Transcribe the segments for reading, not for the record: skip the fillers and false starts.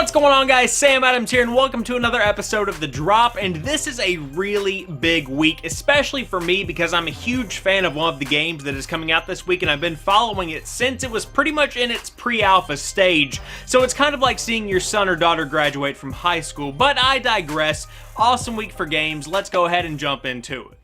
What's going on, guys? Sam Adams here, and welcome to another episode of The Drop. And this is a really big week, especially for me, because I'm a huge fan of one of the games that is coming out this week, and I've been following it since it was pretty much in its pre-alpha stage. So it's kind of like seeing your son or daughter graduate from high school, but I digress. Awesome week for games. Let's go ahead and jump into it.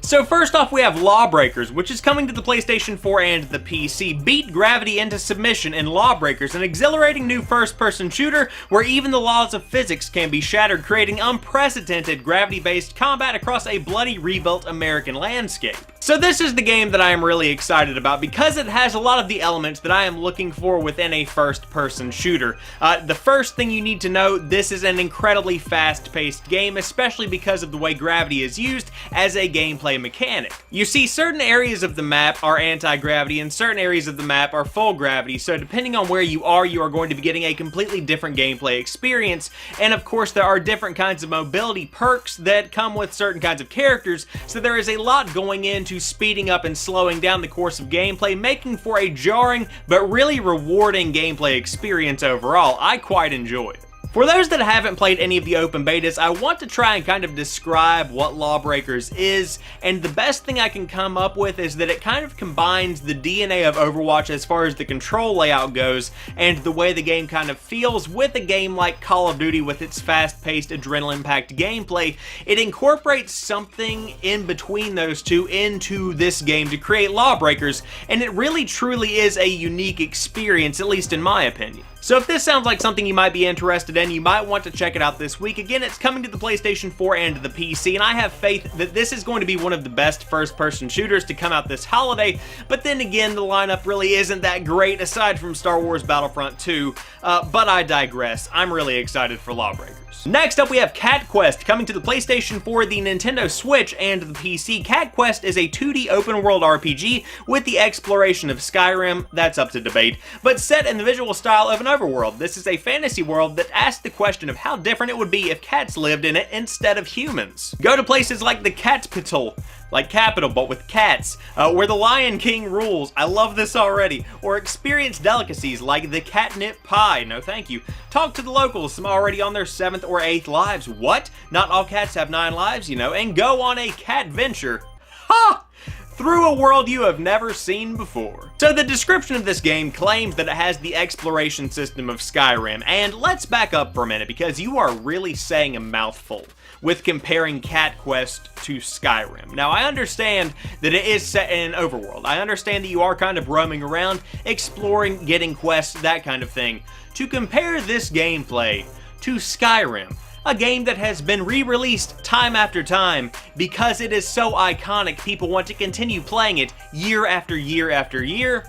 So first off, we have Lawbreakers, which is coming to the PlayStation 4 and the PC. Beat gravity into submission in Lawbreakers, an exhilarating new first-person shooter where even the laws of physics can be shattered, creating unprecedented gravity-based combat across a bloody rebuilt American landscape. So this is the game that I am really excited about because it has a lot of the elements that I am looking for within a first-person shooter. The first thing you need to know, this is an incredibly fast-paced game, especially because of the way gravity is used as a gameplay mechanic. You see, certain areas of the map are anti-gravity and certain areas of the map are full gravity, so depending on where you are going to be getting a completely different gameplay experience. And of course, there are different kinds of mobility perks that come with certain kinds of characters, so there is a lot going into speeding up and slowing down the course of gameplay, making for a jarring but really rewarding gameplay experience overall. I quite enjoy it. For those that haven't played any of the open betas, I want to try and kind of describe what Lawbreakers is, and the best thing I can come up with is that it kind of combines the DNA of Overwatch as far as the control layout goes, and the way the game kind of feels with a game like Call of Duty with its fast-paced, adrenaline-packed gameplay. It incorporates something in between those two into this game to create Lawbreakers, and it really truly is a unique experience, at least in my opinion. So if this sounds like something you might be interested in, you might want to check it out this week. Again, it's coming to the PlayStation 4 and the PC, and I have faith that this is going to be one of the best first-person shooters to come out this holiday, but then again, the lineup really isn't that great aside from Star Wars Battlefront 2, but I digress. I'm really excited for Lawbreakers. Next up, we have Cat Quest, coming to the PlayStation 4, the Nintendo Switch, and the PC. Cat Quest is a 2D open-world RPG with the exploration of Skyrim, that's up to debate, but set in the visual style of an overworld. This is a fantasy world that asks the question of how different it would be if cats lived in it instead of humans. Go to places like the Catpital, like Capital, but with cats, where the Lion King rules. I love this already. Or experience delicacies like the catnip pie. No thank you. Talk to the locals, some already on their 7th or 8th lives. What? Not all cats have 9 lives, you know. And go on a cat venture. Ha! Through a world you have never seen before. So the description of this game claims that it has the exploration system of Skyrim, and let's back up for a minute because you are really saying a mouthful with comparing Cat Quest to Skyrim. Now, I understand that it is set in an overworld. I understand that you are kind of roaming around, exploring, getting quests, that kind of thing. To compare this gameplay to Skyrim, a game that has been re-released time after time because it is so iconic people want to continue playing it year after year after year,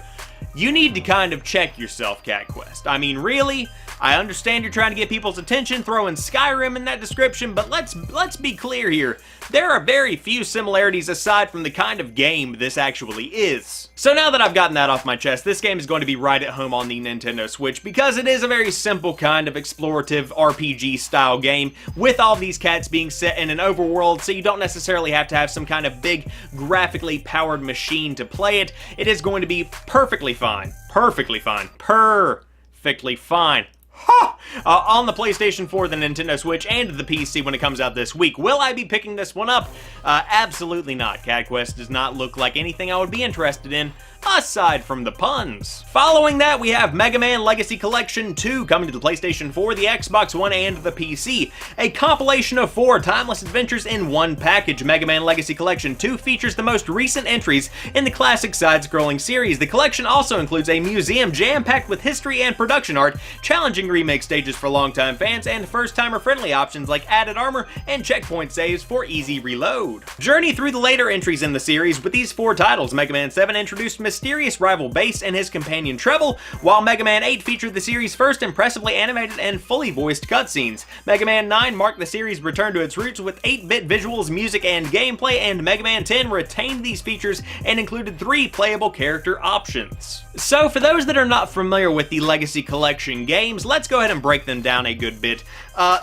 you need to kind of check yourself, Cat Quest. I mean, really? I understand you're trying to get people's attention, throwing Skyrim in that description, but let's be clear here. There are very few similarities aside from the kind of game this actually is. So now that I've gotten that off my chest, this game is going to be right at home on the Nintendo Switch because it is a very simple kind of explorative RPG style game with all these cats being set in an overworld, so you don't necessarily have to have some kind of big graphically powered machine to play it. It is going to be perfectly fine. Perfectly fine. Perfectly fine. Ha! On the PlayStation 4, the Nintendo Switch, and the PC when it comes out this week. Will I be picking this one up? Absolutely not. Cat Quest does not look like anything I would be interested in, aside from the puns. Following that, we have Mega Man Legacy Collection 2 coming to the PlayStation 4, the Xbox One, and the PC. A compilation of 4 timeless adventures in one package. Mega Man Legacy Collection 2 features the most recent entries in the classic side-scrolling series. The collection also includes a museum jam-packed with history and production art, challenging remake stages for longtime fans, and first-timer friendly options like added armor and checkpoint saves for easy reload. Journey through the later entries in the series with these 4 titles. Mega Man 7 introduced mysterious rival Bass and his companion Treble, while Mega Man 8 featured the series' first impressively animated and fully voiced cutscenes. Mega Man 9 marked the series' return to its roots with 8-bit visuals, music, and gameplay, and Mega Man 10 retained these features and included 3 playable character options. So for those that are not familiar with the Legacy Collection games, let's go ahead and break them down a good bit.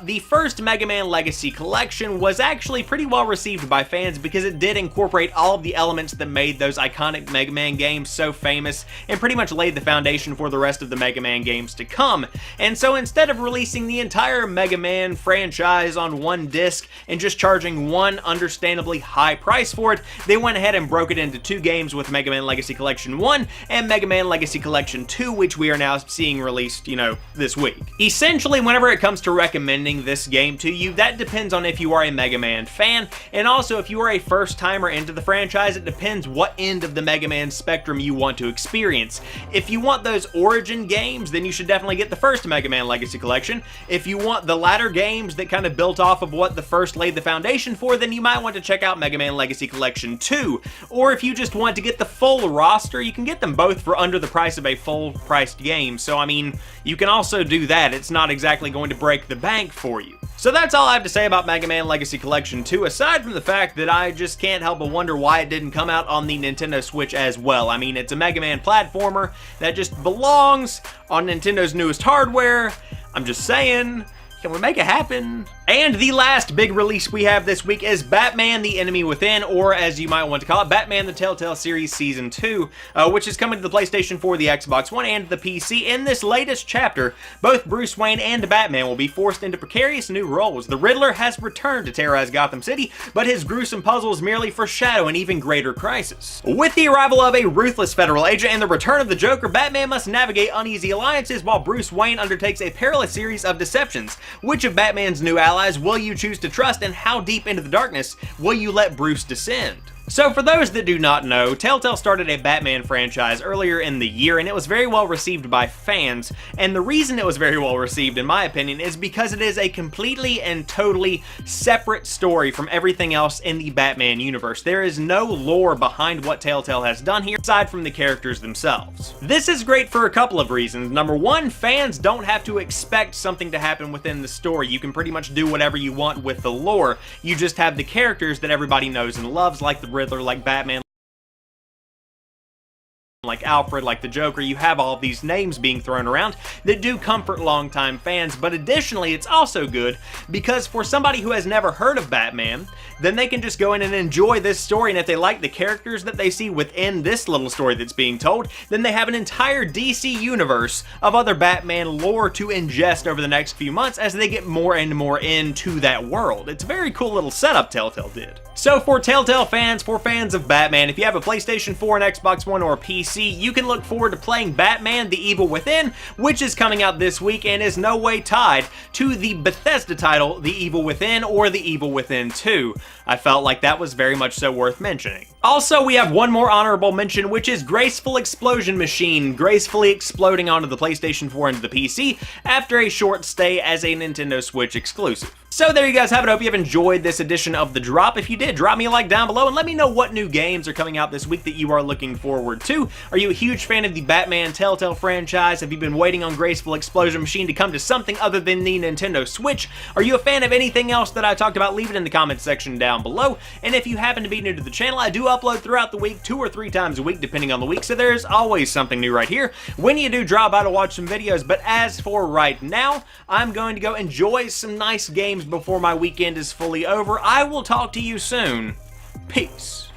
The first Mega Man Legacy Collection was actually pretty well received by by fans because it did incorporate all of the elements that made those iconic Mega Man games so famous and pretty much laid the foundation for the rest of the Mega Man games to come. And so instead of releasing the entire Mega Man franchise on one disc and just charging one understandably high price for it, they went ahead and broke it into two games with Mega Man Legacy Collection 1 and Mega Man Legacy Collection 2, which we are now seeing released, this week. Essentially, whenever it comes to recommending this game to you, that depends on if you are a Mega Man fan, and also if you are a first-timer into the franchise, it depends what end of the Mega Man spectrum you want to experience. If you want those origin games, then you should definitely get the first Mega Man Legacy Collection. If you want the latter games that kind of built off of what the first laid the foundation for, then you might want to check out Mega Man Legacy Collection 2. Or if you just want to get the full roster, you can get them both for under the price of a full-priced game. So, I mean, you can also do that. It's not exactly going to break the bank for you. So that's all I have to say about Mega Man Legacy Collection 2, aside from the fact that I just can't help but wonder why it didn't come out on the Nintendo Switch as well. I mean, it's a Mega Man platformer that just belongs on Nintendo's newest hardware. I'm just saying, can we make it happen? And the last big release we have this week is Batman: The Enemy Within, or as you might want to call it, Batman: The Telltale Series Season 2, which is coming to the PlayStation 4, the Xbox One, and the PC. In this latest chapter, both Bruce Wayne and Batman will be forced into precarious new roles. The Riddler has returned to terrorize Gotham City, but his gruesome puzzles merely foreshadow an even greater crisis. With the arrival of a ruthless federal agent and the return of the Joker, Batman must navigate uneasy alliances while Bruce Wayne undertakes a perilous series of deceptions. Which of Batman's new allies will you choose to trust, and how deep into the darkness will you let Bruce descend? So for those that do not know, Telltale started a Batman franchise earlier in the year, and it was very well received by fans, and the reason it was very well received, in my opinion, is because it is a completely and totally separate story from everything else in the Batman universe. There is no lore behind what Telltale has done here, aside from the characters themselves. This is great for a couple of reasons. Number one, fans don't have to expect something to happen within the story. You can pretty much do whatever you want with the lore. You just have the characters that everybody knows and loves, like the Riddler, like Batman, like Alfred, like the Joker. You have all of these names being thrown around that do comfort longtime fans, but additionally it's also good because for somebody who has never heard of Batman, then they can just go in and enjoy this story, and if they like the characters that they see within this little story that's being told, then they have an entire DC universe of other Batman lore to ingest over the next few months as they get more and more into that world. It's a very cool little setup Telltale did. So for Telltale fans, for fans of Batman, if you have a PlayStation 4, an Xbox One, or a PC, you can look forward to playing Batman: The Evil Within, which is coming out this week and is no way tied to the Bethesda title, The Evil Within, or The Evil Within 2. I felt like that was very much so worth mentioning. Also, we have one more honorable mention, which is Graceful Explosion Machine, gracefully exploding onto the PlayStation 4 and the PC after a short stay as a Nintendo Switch exclusive. So there you guys have it. I hope you have enjoyed this edition of The Drop. If you did, drop me a like down below and let me know what new games are coming out this week that you are looking forward to. Are you a huge fan of the Batman Telltale franchise? Have you been waiting on Graceful Explosion Machine to come to something other than the Nintendo Switch? Are you a fan of anything else that I talked about? Leave it in the comments section down below. And if you happen to be new to the channel, I do upload throughout the week, 2 or 3 times a week, depending on the week, so there's always something new right here when you do drop by to watch some videos. But as for right now, I'm going to go enjoy some nice games before my weekend is fully over. I will talk to you soon. Peace.